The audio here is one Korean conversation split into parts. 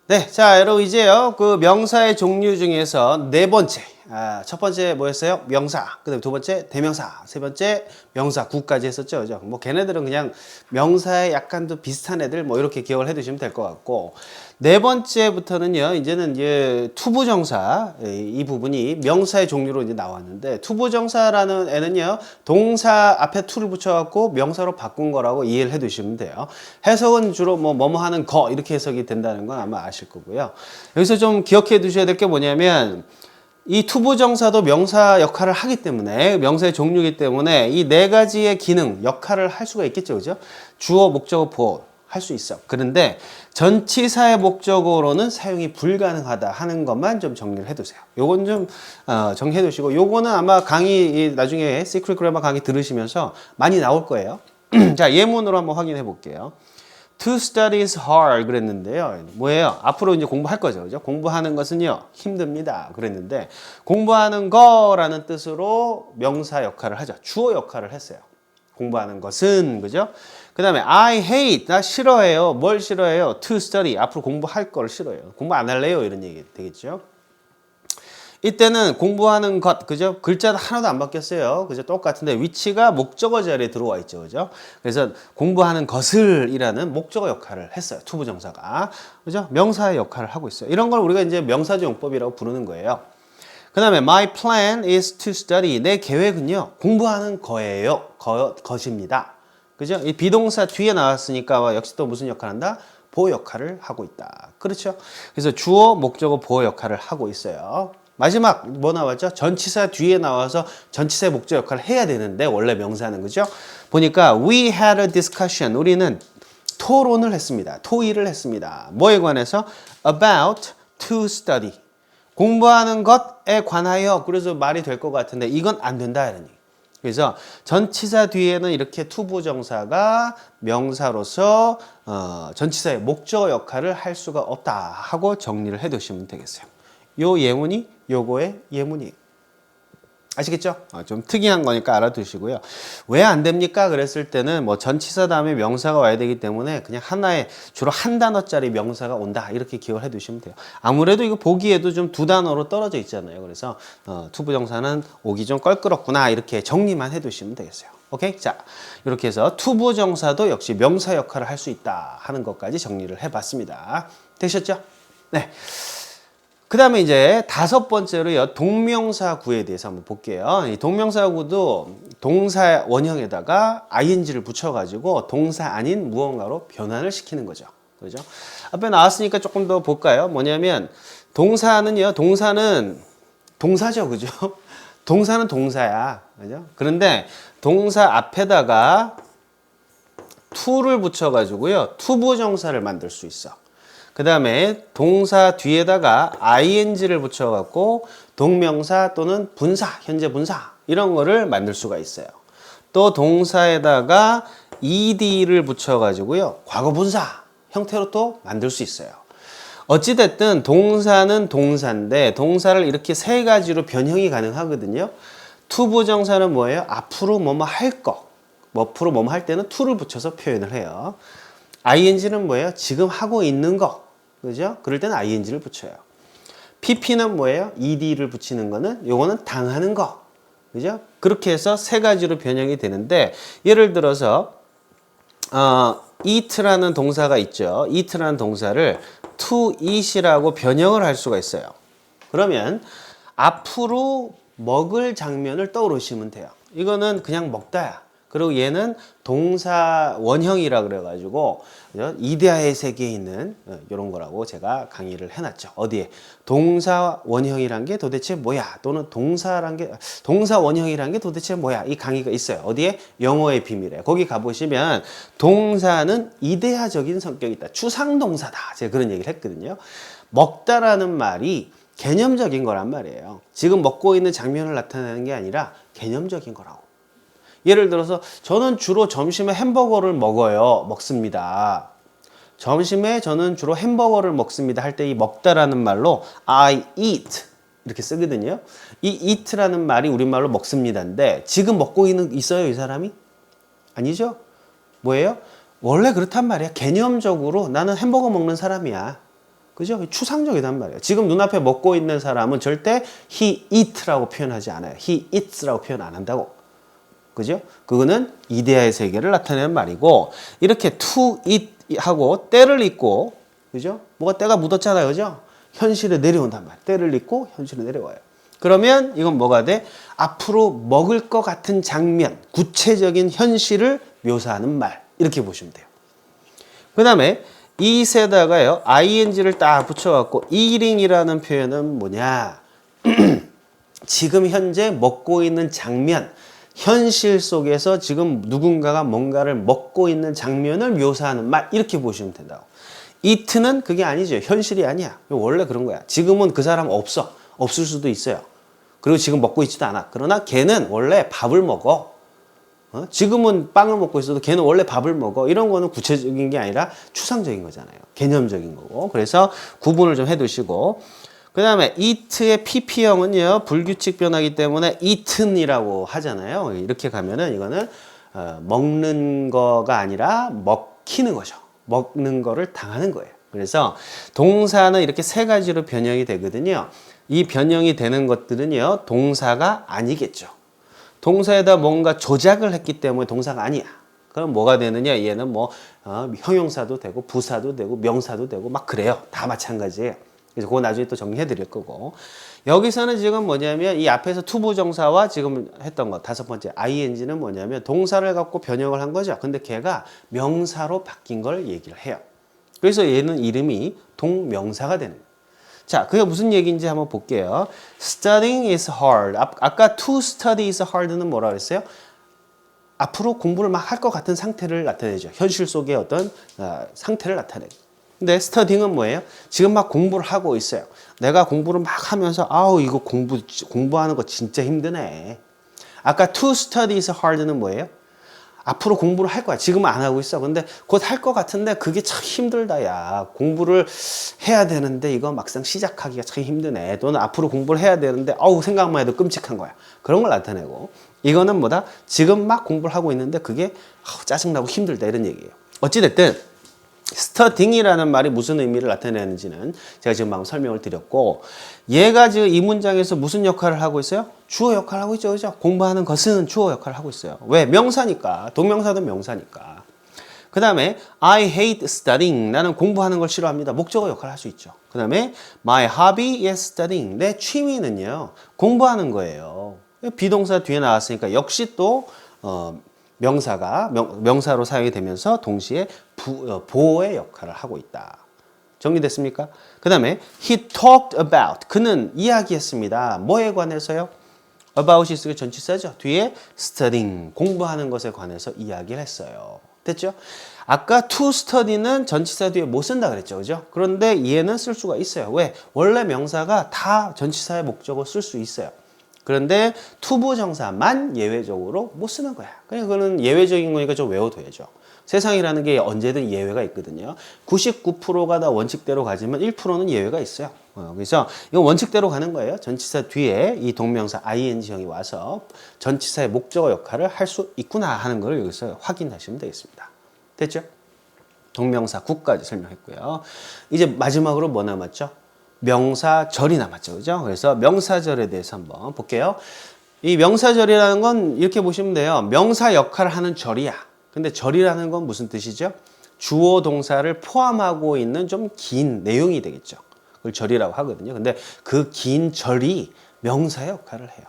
네, 자, 여러분 이제요. 그 명사의 종류 중에서 네 번째. 첫 번째 뭐였어요? 명사. 그다음에 두 번째 대명사. 세 번째 명사 구까지 했었죠. 그죠? 뭐 걔네들은 그냥 명사에 약간 더 비슷한 애들 뭐 이렇게 기억을 해 두시면 될 것 같고. 네 번째부터는요. 이제는 이제 투부정사 이 부분이 명사의 종류로 이제 나왔는데 투부정사라는 애는요. 동사 앞에 to를 붙여 갖고 명사로 바꾼 거라고 이해를 해 두시면 돼요. 해석은 주로 뭐뭐 하는 거 이렇게 해석이 된다는 건 아마 아실 거고요. 여기서 좀 기억해 두셔야 될 게 뭐냐면 이 투부정사도 명사 역할을 하기 때문에 명사의 종류이기 때문에 이 네 가지의 기능, 역할을 할 수가 있겠죠. 그죠? 주어, 목적어, 보어 할 수 있어. 그런데 전치사의 목적어로는 사용이 불가능하다 하는 것만 좀 정리를 해두세요. 요건 좀 정리해 두시고 요거는 아마 강의 나중에 Secret Grammar 강의 들으시면서 많이 나올 거예요. 자, 예문으로 한번 확인해 볼게요. To study is hard 그랬는데요. 뭐예요? 앞으로 이제 공부할 거죠. 그죠? 공부하는 것은요, 힘듭니다. 그랬는데, 공부하는 거라는 뜻으로 명사 역할을 하죠. 주어 역할을 했어요. 공부하는 것은, 그죠? 그 다음에, I hate, 나 싫어해요. 뭘 싫어해요? To study, 앞으로 공부할 걸 싫어해요. 공부 안 할래요? 이런 얘기 되겠죠. 이때는 공부하는 것, 그죠? 글자도 하나도 안 바뀌었어요. 그죠? 똑같은데 위치가 목적어 자리에 들어와 있죠. 그죠? 그래서 공부하는 것을 이라는 목적어 역할을 했어요. 투부정사가. 그죠? 명사의 역할을 하고 있어요. 이런 걸 우리가 이제 명사적 용법이라고 부르는 거예요. 그 다음에 my plan is to study. 내 계획은요. 공부하는 거예요. 것입니다. 그죠? 이 비동사 뒤에 나왔으니까 역시 또 무슨 역할을 한다? 보호 역할을 하고 있다. 그렇죠? 그래서 주어, 목적어, 보호 역할을 하고 있어요. 마지막 뭐 나왔죠? 전치사 뒤에 나와서 전치사의 목적 역할을 해야 되는데 원래 명사는 그죠? 보니까 we had a discussion. 우리는 토론을 했습니다. 토의를 했습니다. 뭐에 관해서? about to study. 공부하는 것에 관하여. 그래서 말이 될 것 같은데 이건 안 된다 이런 얘기. 그래서 전치사 뒤에는 이렇게 투부정사가 명사로서 전치사의 목적 역할을 할 수가 없다 하고 정리를 해 두시면 되겠어요. 요 예문이 요거의 예문이 아시겠죠? 좀 특이한 거니까 알아두시고요. 왜 안 됩니까? 그랬을 때는 뭐 전치사 다음에 명사가 와야 되기 때문에 그냥 하나의 주로 한 단어짜리 명사가 온다 이렇게 기억을 해두시면 돼요. 아무래도 이거 보기에도 좀 두 단어로 떨어져 있잖아요. 그래서 투부정사는 오기 좀 껄끄럽구나 이렇게 정리만 해두시면 되겠어요. 오케이? 자, 이렇게 해서 투부정사도 역시 명사 역할을 할 수 있다 하는 것까지 정리를 해봤습니다. 되셨죠? 네. 그 다음에 이제 다섯 번째로요, 동명사구에 대해서 한번 볼게요. 이 동명사구도 동사 원형에다가 ing를 붙여가지고 동사 아닌 무언가로 변환을 시키는 거죠. 그죠? 앞에 나왔으니까 조금 더 볼까요? 뭐냐면, 동사는요, 동사는 동사죠. 그죠? 동사는 동사야. 그죠? 그런데 동사 앞에다가 to를 붙여가지고요, 투부정사를 만들 수 있어. 그 다음에 동사 뒤에다가 ing를 붙여갖고 동명사 또는 분사, 현재 분사 이런 거를 만들 수가 있어요. 또 동사에다가 ed를 붙여가지고요. 과거 분사 형태로 또 만들 수 있어요. 어찌됐든 동사는 동사인데 동사를 이렇게 세 가지로 변형이 가능하거든요. 투부정사는 뭐예요? 앞으로 뭐뭐 할 거. 앞으로 뭐뭐 할 때는 to를 붙여서 표현을 해요. ing는 뭐예요? 지금 하고 있는 거. 그죠? 그럴 때는 ing를 붙여요. pp는 뭐예요? ed를 붙이는 거는 요거는 당하는 거. 그죠? 그렇게 해서 세 가지로 변형이 되는데 예를 들어서 eat라는 동사가 있죠. eat라는 동사를 to eat이라고 변형을 할 수가 있어요. 그러면 앞으로 먹을 장면을 떠오르시면 돼요. 이거는 그냥 먹다야. 그리고 얘는 동사 원형이라 그래가지고 이데아의 세계에 있는 이런 거라고 제가 강의를 해놨죠. 어디에? 동사 원형이란 게 도대체 뭐야? 또는 동사 원형이란 게 도대체 뭐야? 이 강의가 있어요. 어디에? 영어의 비밀에. 거기 가보시면 동사는 이데아적인 성격이 있다. 추상동사다. 제가 그런 얘기를 했거든요. 먹다라는 말이 개념적인 거란 말이에요. 지금 먹고 있는 장면을 나타내는 게 아니라 개념적인 거라고. 예를 들어서 저는 주로 점심에 햄버거를 먹습니다. 점심에 저는 주로 햄버거를 먹습니다 할 때 이 먹다라는 말로 I eat 이렇게 쓰거든요. 이 eat라는 말이 우리말로 먹습니다인데 지금 먹고 있어요 이 사람이? 아니죠? 뭐예요? 원래 그렇단 말이야. 개념적으로 나는 햄버거 먹는 사람이야. 그죠? 추상적이단 말이에요. 지금 눈앞에 먹고 있는 사람은 절대 he eat라고 표현하지 않아요. he eats라고 표현 안 한다고. 그죠? 그거는 이데아의 세계를 나타내는 말이고, 이렇게 to eat 하고 때를 잇고, 그죠? 뭐가 때가 묻었잖아요. 그죠? 현실에 내려온단 말이에요. 때를 잇고 현실에 내려와요. 그러면 이건 뭐가 돼? 앞으로 먹을 것 같은 장면, 구체적인 현실을 묘사하는 말. 이렇게 보시면 돼요. 그 다음에 it에다가요, ing를 딱 붙여갖고 eating이라는 표현은 뭐냐? 지금 현재 먹고 있는 장면, 현실 속에서 지금 누군가가 뭔가를 먹고 있는 장면을 묘사하는 말, 이렇게 보시면 된다고. it는 그게 아니죠. 현실이 아니야. 원래 그런 거야. 지금은 그 사람 없어. 없을 수도 있어요. 그리고 지금 먹고 있지도 않아. 그러나 걔는 원래 밥을 먹어. 지금은 빵을 먹고 있어도 걔는 원래 밥을 먹어. 이런 거는 구체적인 게 아니라 추상적인 거잖아요. 개념적인 거고. 그래서 구분을 좀 해두시고. 그 다음에 eat의 pp형은요, 불규칙 변화이기 때문에 eaten이라고 하잖아요. 이렇게 가면은 이거는 먹는 거가 아니라 먹히는 거죠. 먹는 거를 당하는 거예요. 그래서 동사는 이렇게 세 가지로 변형이 되거든요. 이 변형이 되는 것들은요, 동사가 아니겠죠. 동사에다 뭔가 조작을 했기 때문에 동사가 아니야. 그럼 뭐가 되느냐? 얘는 뭐 형용사도 되고 부사도 되고 명사도 되고 막 그래요. 다 마찬가지예요. 그래서 그거 나중에 또 정리해 드릴 거고. 여기서는 지금 뭐냐면 이 앞에서 투부정사와 지금 했던 거 다섯 번째 ing는 뭐냐면 동사를 갖고 변형을 한 거죠. 근데 걔가 명사로 바뀐 걸 얘기를 해요. 그래서 얘는 이름이 동명사가 되는 거예요. 자, 그게 무슨 얘기인지 한번 볼게요. Studying is hard. 아까 to study is hard는 뭐라 그랬어요? 앞으로 공부를 막 할 것 같은 상태를 나타내죠. 현실 속의 어떤 상태를 나타내죠. 근데 studying은 뭐예요? 지금 막 공부를 하고 있어요. 내가 공부를 막 하면서 아우 이거 공부하는 거 진짜 힘드네. 아까 to study is hard는 뭐예요? 앞으로 공부를 할 거야. 지금은 안 하고 있어. 근데 곧 할 것 같은데 그게 참 힘들다, 야. 공부를 해야 되는데 이거 막상 시작하기가 참 힘드네. 또는 앞으로 공부를 해야 되는데 어우 생각만 해도 끔찍한 거야. 그런 걸 나타내고. 이거는 뭐다? 지금 막 공부를 하고 있는데 그게 짜증나고 힘들다 이런 얘기예요. 어찌됐든 studying이라는 말이 무슨 의미를 나타내는지는 제가 지금 방금 설명을 드렸고, 얘가 지금 이 문장에서 무슨 역할을 하고 있어요? 주어 역할을 하고 있죠. 그죠? 공부하는 것은 주어 역할을 하고 있어요. 왜? 명사니까. 동명사도 명사니까. 그 다음에 I hate studying. 나는 공부하는 걸 싫어합니다. 목적어 역할을 할 수 있죠. 그 다음에 my hobby is studying. 내 취미는요, 공부하는 거예요. 비동사 뒤에 나왔으니까 역시 또 명사로 사용이 되면서 동시에 보호의 역할을 하고 있다. 정리됐습니까? 그 다음에 he talked about. 그는 이야기했습니다. 뭐에 관해서요? about이 쓰기 전치사죠. 뒤에 studying. 공부하는 것에 관해서 이야기를 했어요. 됐죠? 아까 to study는 전치사 뒤에 못 쓴다 그랬죠. 그죠? 그런데 얘는 쓸 수가 있어요. 왜? 원래 명사가 다 전치사의 목적어 쓸 수 있어요. 그런데 투부정사만 예외적으로 못 쓰는 거야. 그냥 그거는 예외적인 거니까 좀 외워둬야죠. 세상이라는 게 언제든 예외가 있거든요. 99%가 다 원칙대로 가지만 1%는 예외가 있어요. 그래서 이건 원칙대로 가는 거예요. 전치사 뒤에 이 동명사 ing형이 와서 전치사의 목적어 역할을 할 수 있구나 하는 걸 여기서 확인하시면 되겠습니다. 됐죠? 동명사 구까지 설명했고요. 이제 마지막으로 뭐 남았죠? 명사절이 남았죠. 그죠? 그래서 명사절에 대해서 한번 볼게요. 이 명사절이라는 건 이렇게 보시면 돼요. 명사 역할을 하는 절이야. 근데 절이라는 건 무슨 뜻이죠? 주어 동사를 포함하고 있는 좀 긴 내용이 되겠죠. 그걸 절이라고 하거든요. 근데 그 긴 절이 명사의 역할을 해요.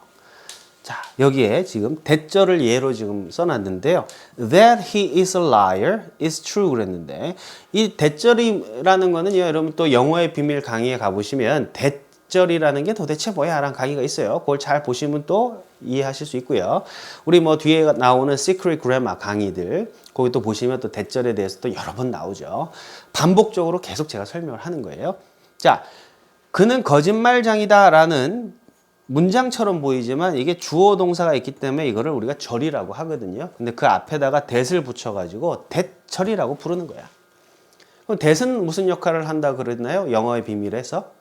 자, 여기에 지금 대절을 예로 지금 써놨는데요. That he is a liar is true 그랬는데, 이 대절이라는 거는요, 여러분 또 영어의 비밀 강의에 가보시면 대절이라는 게 도대체 뭐야? 라는 강의가 있어요. 그걸 잘 보시면 또 이해하실 수 있고요. 우리 뭐 뒤에 나오는 Secret Grammar 강의들, 거기 또 보시면 또 대절에 대해서 또 여러 번 나오죠. 반복적으로 계속 제가 설명을 하는 거예요. 자, 그는 거짓말장이다 라는 문장처럼 보이지만 이게 주어 동사가 있기 때문에 이거를 우리가 절이라고 하거든요. 근데 그 앞에다가 that을 붙여가지고 that절이라고 부르는 거야. 그럼 that은 무슨 역할을 한다 그랬나요? 영어의 비밀에서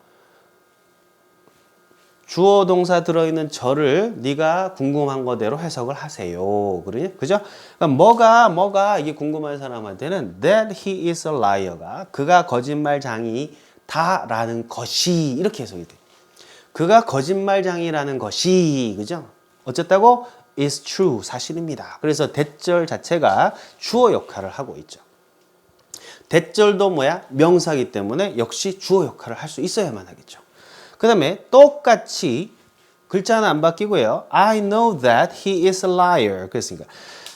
주어 동사 들어있는 절을 네가 궁금한 거대로 해석을 하세요. 그죠? 그러니까 뭐가 이게 궁금한 사람한테는 that he is a liar가 그가 거짓말장이다 다라는 것이 이렇게 해석이 돼. 그가 거짓말장이라는 것이 그죠? 어쨌다고 is true 사실입니다. 그래서 대절 자체가 주어 역할을 하고 있죠. 대절도 뭐야? 명사이기 때문에 역시 주어 역할을 할 수 있어야만 하겠죠. 그 다음에 똑같이 글자 하나 안 바뀌고요. I know that he is a liar. 그랬으니까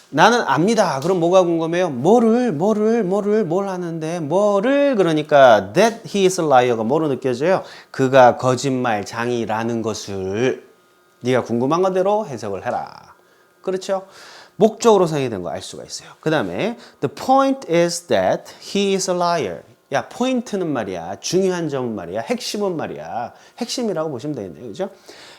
나는 압니다. 그럼 뭐가 궁금해요? 뭘 하는데 뭐를 그러니까 that he is a liar가 뭐로 느껴져요? 그가 거짓말장이라는 것을 네가 궁금한 거대로 해석을 해라. 그렇죠? 목적으로 사용이 된 거 알 수가 있어요. 그 다음에 the point is that he is a liar. 야, 포인트는 말이야. 중요한 점은 말이야. 핵심은 말이야. 핵심이라고 보시면 되겠네요. 그죠?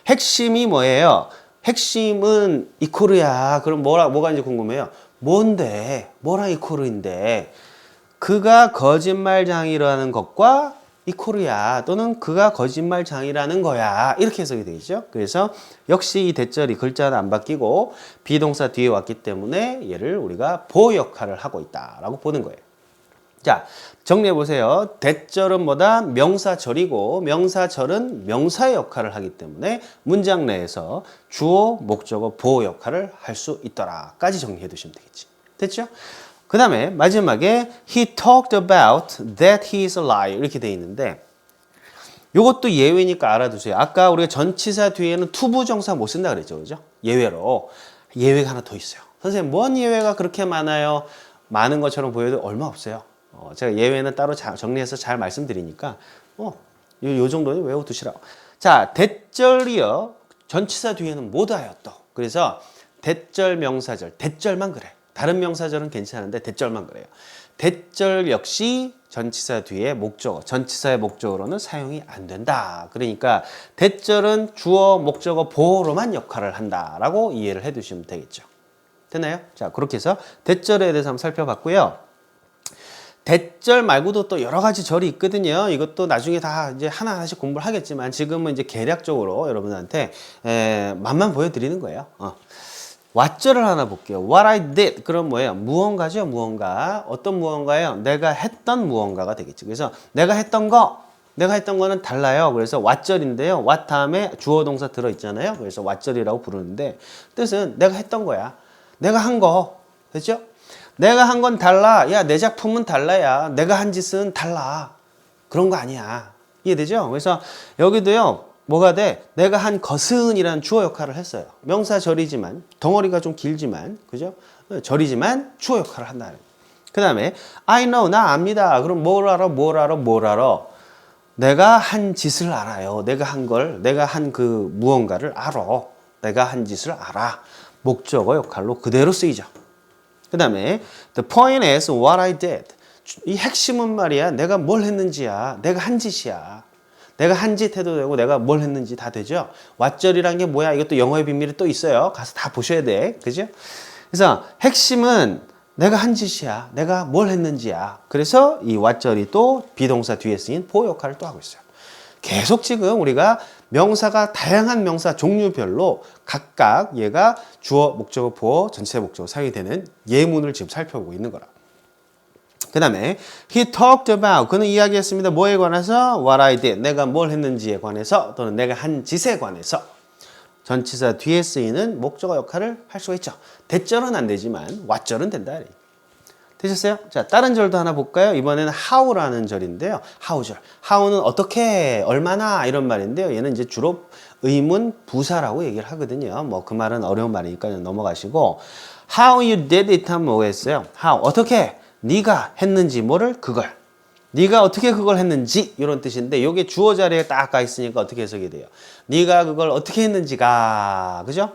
핵심이 뭐예요? 핵심은 이코르야. 그럼 뭐가 이제 궁금해요? 뭔데? 뭐랑 이코르인데? 그가 거짓말장이라는 것과 이코르야. 또는 그가 거짓말장이라는 거야. 이렇게 해석이 되겠죠? 그래서 역시 이 대절이 글자는 안 바뀌고 비동사 뒤에 왔기 때문에 얘를 우리가 보호 역할을 하고 있다라고 보는 거예요. 자, 정리해 보세요. 대절은 뭐다? 명사절이고 명사절은 명사의 역할을 하기 때문에 문장 내에서 주어, 목적어, 보호 역할을 할 수 있더라까지 정리해 두시면 되겠지. 됐죠? 그 다음에 마지막에 he talked about that he is a liar 이렇게 돼 있는데 이것도 예외니까 알아두세요. 아까 우리가 전치사 뒤에는 투부정사 못 쓴다 그랬죠. 그죠? 예외로. 예외가 하나 더 있어요. 선생님, 뭔 예외가 그렇게 많아요? 많은 것처럼 보여도 얼마 없어요. 제가 예외는 따로 정리해서 잘 말씀드리니까 요 정도는 외워두시라고. 자, 대절이요. 전치사 뒤에는 못 와요 또. 그래서 대절 명사절, 대절만 그래. 다른 명사절은 괜찮은데 대절만 그래요. 대절 역시 전치사 뒤에 목적어, 전치사의 목적어로는 사용이 안 된다. 그러니까 대절은 주어, 목적어, 보호로만 역할을 한다라고 이해를 해두시면 되겠죠. 됐나요? 자, 그렇게 해서 대절에 대해서 한번 살펴봤고요. 대절 말고도 또 여러 가지 절이 있거든요. 이것도 나중에 다 이제 하나하나씩 공부를 하겠지만 지금은 이제 개략적으로 여러분한테 맛만 보여드리는 거예요. 왓절을 하나 볼게요. What I did. 그럼 뭐예요? 무언가죠, 무언가. 어떤 무언가예요? 내가 했던 무언가가 되겠지. 그래서 내가 했던 거는 달라요. 그래서 왓절인데요. what 다음에 주어 동사 들어있잖아요. 그래서 왓절이라고 부르는데 뜻은 내가 했던 거야. 내가 한 거. 됐죠? 내가 한 건 달라. 야, 내 작품은 달라야. 내가 한 짓은 달라. 그런 거 아니야. 이해되죠? 그래서 여기도요. 뭐가 돼? 내가 한 것은 이라는 주어 역할을 했어요. 명사절이지만 덩어리가 좀 길지만 그죠? 절이지만 주어 역할을 한다. 그 다음에 I know 나 압니다. 그럼 뭘 알아? 내가 한 짓을 알아요. 내가 한 그 무언가를 알아. 내가 한 짓을 알아. 목적어 역할로 그대로 쓰이죠. 그 다음에 the point is what I did. 이 핵심은 말이야. 내가 뭘 했는지야. 내가 한 짓이야. 내가 한 짓 해도 되고 내가 뭘 했는지 다 되죠. 왓절이란 게 뭐야? 이것도 영어의 비밀이 또 있어요. 가서 다 보셔야 돼. 그죠? 그래서 핵심은 내가 한 짓이야. 내가 뭘 했는지야. 그래서 이 왓절이 또 비동사 뒤에 쓰인 보호 역할을 또 하고 있어요. 계속 지금 우리가 명사가 다양한 명사 종류별로 각각 얘가 주어, 목적어, 보어, 전체 목적어 사용이 되는 예문을 지금 살펴보고 있는 거라. 그 다음에 he talked about 그는 이야기했습니다. 뭐에 관해서? what I did 내가 뭘 했는지에 관해서 또는 내가 한 짓에 관해서 전치사 뒤에 쓰이는 목적어 역할을 할 수가 있죠. 대절은 안 되지만 왓절은 된다. 되셨어요? 자, 다른 절도 하나 볼까요? 이번에는 how라는 절인데요. how절. how는 어떻게, 얼마나 이런 말인데요. 얘는 이제 주로 의문 부사라고 얘기를 하거든요. 뭐 그 말은 어려운 말이니까 넘어가시고 how you did it 하면 뭐겠어요? how 어떻게 네가 했는지 뭐를 그걸 네가 어떻게 그걸 했는지 이런 뜻인데 이게 주어 자리에 딱 가 있으니까 어떻게 해석이 돼요? 네가 그걸 어떻게 했는지가 그죠?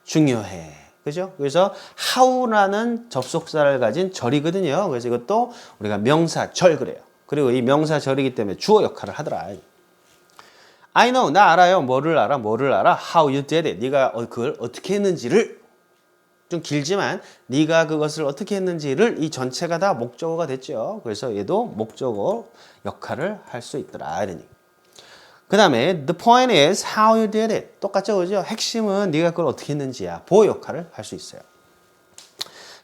중요해. 그죠? 그래서 how라는 접속사를 가진 절이거든요. 그래서 이것도 우리가 명사절 그래요. 그리고 이 명사절이기 때문에 주어 역할을 하더라. I know 나 알아요. 뭐를 알아? How you did it. 네가 그걸 어떻게 했는지를 좀 길지만 네가 그것을 어떻게 했는지를 이 전체가 다 목적어가 됐죠. 그래서 얘도 목적어 역할을 할 수 있더라. 이러니. 그 다음에 the point is how you did it. 똑같죠. 그죠? 핵심은 네가 그걸 어떻게 했는지야. 보호 역할을 할 수 있어요.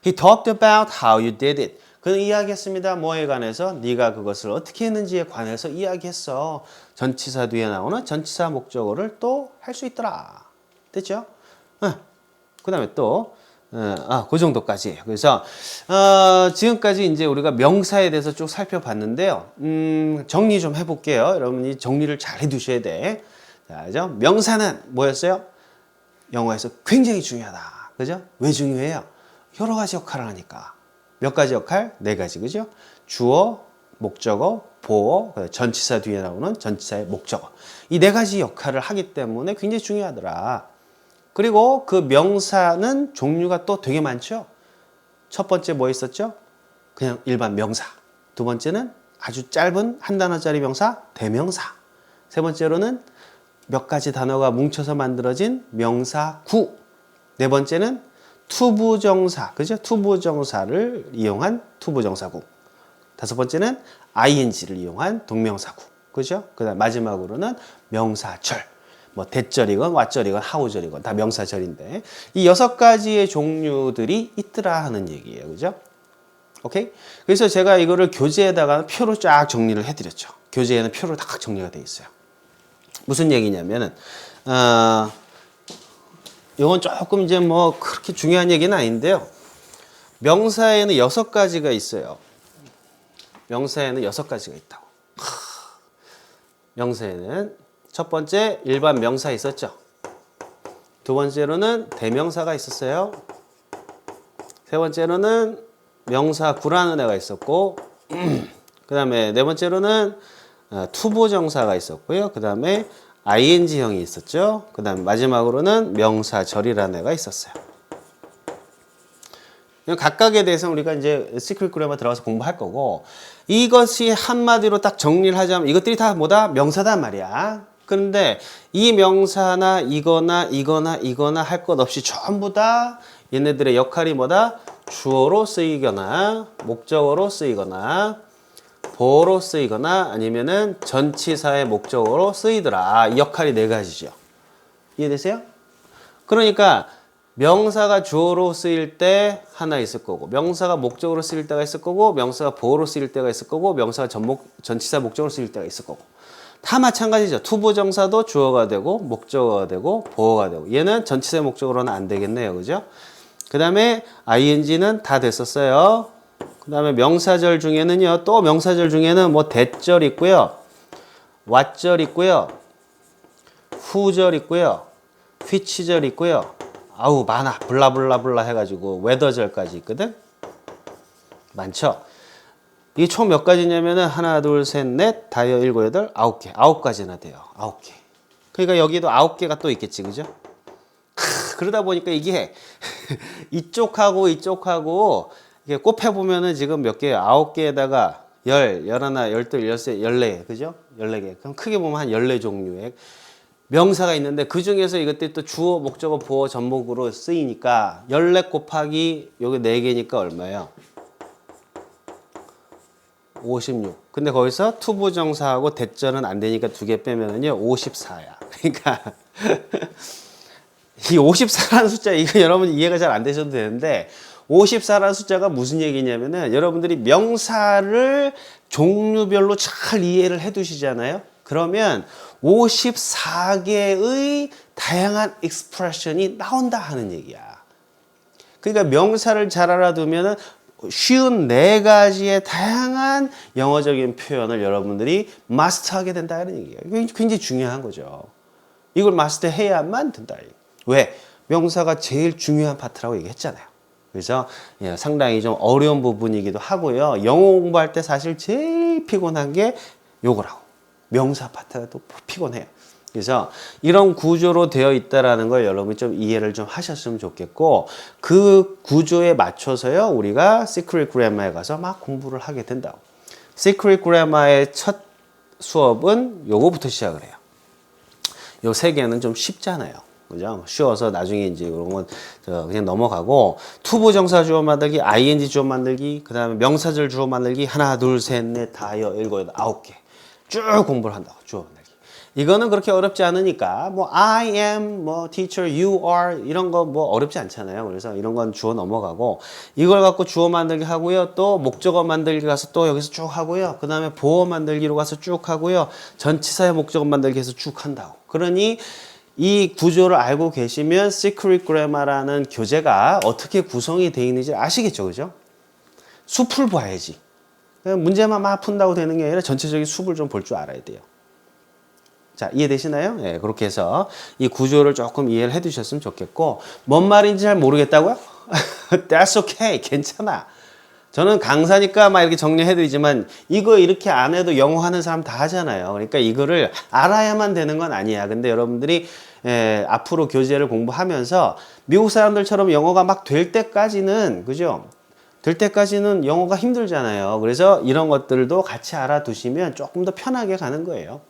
He talked about how you did it. 그는 이야기했습니다. 뭐에 관해서? 네가 그것을 어떻게 했는지에 관해서 이야기했어. 전치사 뒤에 나오는 전치사 목적어를 또 할 수 있더라. 됐죠? 그 다음에 또 그 정도까지. 그래서 지금까지 이제 우리가 명사에 대해서 쭉 살펴봤는데요. 정리 좀 해볼게요. 여러분이 정리를 잘 해두셔야 돼. 자, 그죠? 명사는 뭐였어요? 영어에서 굉장히 중요하다. 그죠? 왜 중요해요? 여러 가지 역할을 하니까. 몇 가지 역할? 네 가지. 그죠? 주어, 목적어, 보어, 전치사 뒤에 나오는 전치사의 목적어. 이 네 가지 역할을 하기 때문에 굉장히 중요하더라. 그리고 그 명사는 종류가 또 되게 많죠. 첫 번째 뭐 있었죠? 그냥 일반 명사. 두 번째는 아주 짧은 한 단어짜리 명사, 대명사. 세 번째로는 몇 가지 단어가 뭉쳐서 만들어진 명사구. 네 번째는 투부정사, 그죠? 투부정사를 이용한 투부정사구. 다섯 번째는 ing를 이용한 동명사구, 그죠? 그다음 마지막으로는 명사절. 뭐 대절이건 왓절이건 하우절이건 다 명사절인데 이 여섯 가지의 종류들이 있더라 하는 얘기예요, 그죠? 오케이? 그래서 제가 이거를 교재에다가 표로 쫙 정리를 해드렸죠. 교재에는 표로 딱 정리가 돼 있어요. 무슨 얘기냐면은 이건 조금 이제 뭐 그렇게 중요한 얘기는 아닌데요. 명사에는 여섯 가지가 있어요. 명사에는 여섯 가지가 있다고. 명사에는 첫 번째 일반 명사 있었죠. 두 번째로는 대명사가 있었어요. 세 번째로는 명사구라는 애가 있었고, 그 다음에 네 번째로는 투부정사가 있었고요. 그 다음에 ing형이 있었죠. 그 다음에 마지막으로는 명사절이라는 애가 있었어요. 각각에 대해서 우리가 이제 시크릿 그래머 들어가서 공부할 거고, 이것이 한마디로 딱 정리를 하자면 이것들이 다 뭐다? 명사단 말이야. 그런데 이 명사나 이거나 할 것 없이 전부 다 얘네들의 역할이 뭐다? 주어로 쓰이거나 목적어로 쓰이거나 보어로 쓰이거나 아니면은 전치사의 목적어로 쓰이더라. 이 역할이 네 가지죠. 이해되세요? 그러니까 명사가 주어로 쓰일 때 하나 있을 거고, 명사가 목적어로 쓰일 때가 있을 거고, 명사가 보어로 쓰일 때가 있을 거고, 명사가 전치사 목적어로 쓰일 때가 있을 거고. 다 마찬가지죠. 투부정사도 주어가 되고, 목적어가 되고, 보어가 되고. 얘는 전치사 목적어로는 안 되겠네요. 그죠? 그 다음에 ing는 다 됐었어요. 그 다음에 명사절 중에는요, 또 명사절 중에는 뭐 대절 있고요, 왓절 있고요, 후절 있고요, 휘치절 있고요. 아우 많아. 블라블라블라 해가지고 웨더절까지 있거든. 많죠. 이게 총 몇 가지냐면은 하나 둘셋넷 다여 일곱 여덟 아홉 개. 아홉 가지나 돼요. 아홉 개. 그러니까 여기도 아홉 개가 또 있겠지, 그죠? 그러다 보니까 이게 이쪽하고 이게 곱해 보면은 지금 몇 개예요? 아홉 개에다가 열하나, 열둘, 열세, 14개, 그죠? 14개. 그럼 크게 보면 한 14종류의 명사가 있는데 그 중에서 이것들이 또 주어, 목적어, 보어, 전목으로 쓰이니까 14 곱하기 여기 4개니까 얼마예요? 56. 근데 거기서 투부정사하고 대절은 안 되니까 2개 빼면은요 54야. 그러니까 이 54라는 숫자 이거 여러분 이해가 잘 안 되셔도 되는데 54라는 숫자가 무슨 얘기냐면은 여러분들이 명사를 종류별로 잘 이해를 해 두시잖아요. 그러면 54개의 다양한 익스프레션이 나온다 하는 얘기야. 그러니까 명사를 잘 알아두면은 쉬운 4가지의 다양한 영어적인 표현을 여러분들이 마스터하게 된다는 얘기예요. 굉장히 중요한 거죠. 이걸 마스터해야만 된다. 왜? 명사가 제일 중요한 파트라고 얘기했잖아요. 그래서 상당히 좀 어려운 부분이기도 하고요. 영어 공부할 때 사실 제일 피곤한 게 요거라고. 명사 파트가 또 피곤해요. 그래서 이런 구조로 되어 있다라는 걸 여러분이 좀 이해를 좀 하셨으면 좋겠고, 그 구조에 맞춰서요 우리가 Secret Grammar에 가서 막 공부를 하게 된다고. Secret Grammar의 첫 수업은 요거부터 시작을 해요. 요 3개는 좀 쉽잖아요. 그죠? 쉬워서 나중에 이제 이런 건 그냥 넘어가고, 투부정사 주어 만들기, ing 주어 만들기, 그 다음에 명사절 주어 만들기, 하나, 둘, 셋, 넷, 다여, 일곱, 여덟, 9개 쭉 공부를 한다고. 주어 만들기. 이거는 그렇게 어렵지 않으니까 뭐 I am, 뭐 teacher, you are 이런 거 뭐 어렵지 않잖아요. 그래서 이런 건 주어 넘어가고 이걸 갖고 주어 만들기 하고요. 또 목적어 만들기 가서 또 여기서 쭉 하고요. 그 다음에 보어 만들기로 가서 쭉 하고요. 전치사의 목적어 만들기 해서 쭉 한다고. 그러니 이 구조를 알고 계시면 Secret Grammar라는 교재가 어떻게 구성이 되어 있는지 아시겠죠, 그죠? 숲을 봐야지. 문제만 막 푼다고 되는 게 아니라 전체적인 숲을 좀 볼 줄 알아야 돼요. 자, 이해되시나요? 네, 그렇게 해서 이 구조를 조금 이해를 해 두셨으면 좋겠고, 뭔 말인지 잘 모르겠다고요? That's okay. 괜찮아. 저는 강사니까 막 이렇게 정리해 드리지만, 이거 이렇게 안 해도 영어 하는 사람 다 하잖아요. 그러니까 이거를 알아야만 되는 건 아니야. 근데 여러분들이 앞으로 교재를 공부하면서 미국 사람들처럼 영어가 막 될 때까지는, 그죠? 될 때까지는 영어가 힘들잖아요. 그래서 이런 것들도 같이 알아두시면 조금 더 편하게 가는 거예요.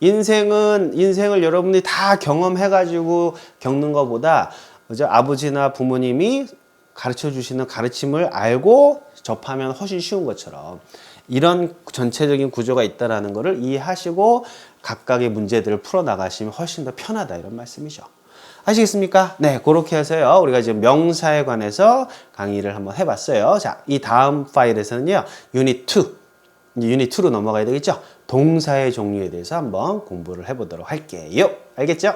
인생을 여러분들이 다 경험해가지고 겪는 것보다, 그죠? 아버지나 부모님이 가르쳐 주시는 가르침을 알고 접하면 훨씬 쉬운 것처럼 이런 전체적인 구조가 있다라는 것을 이해하시고 각각의 문제들을 풀어 나가시면 훨씬 더 편하다 이런 말씀이죠. 아시겠습니까? 네, 그렇게 해서요. 우리가 지금 명사에 관해서 강의를 한번 해봤어요. 자, 이 다음 파일에서는요. 유닛 2, 이제 유닛 2로 넘어가야 되겠죠? 동사의 종류에 대해서 한번 공부를 해보도록 할게요. 알겠죠?